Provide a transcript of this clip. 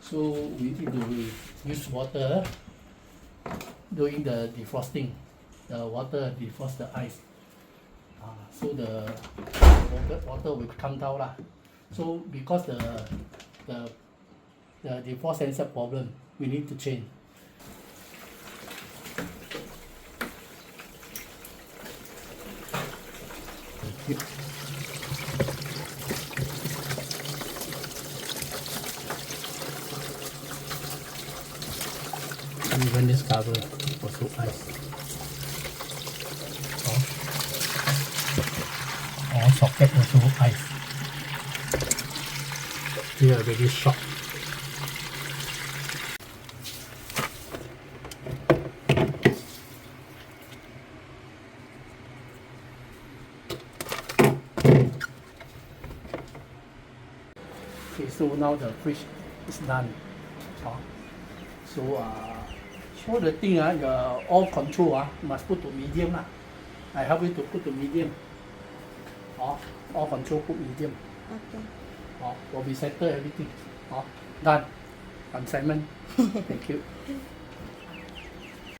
So we need to use water doing the defrosting. The water defrost the ice. So the water will come down lah. So because the defrost sensor problem, we need to change. Even this cover also ice. All socket also ice. Here already shocked. Okay, so now the fridge is done. So the thing the all control must put to medium lah. I help you to put to medium. All control put medium. Okay. Will be settle everything. Done. I'm Simon. Thank you.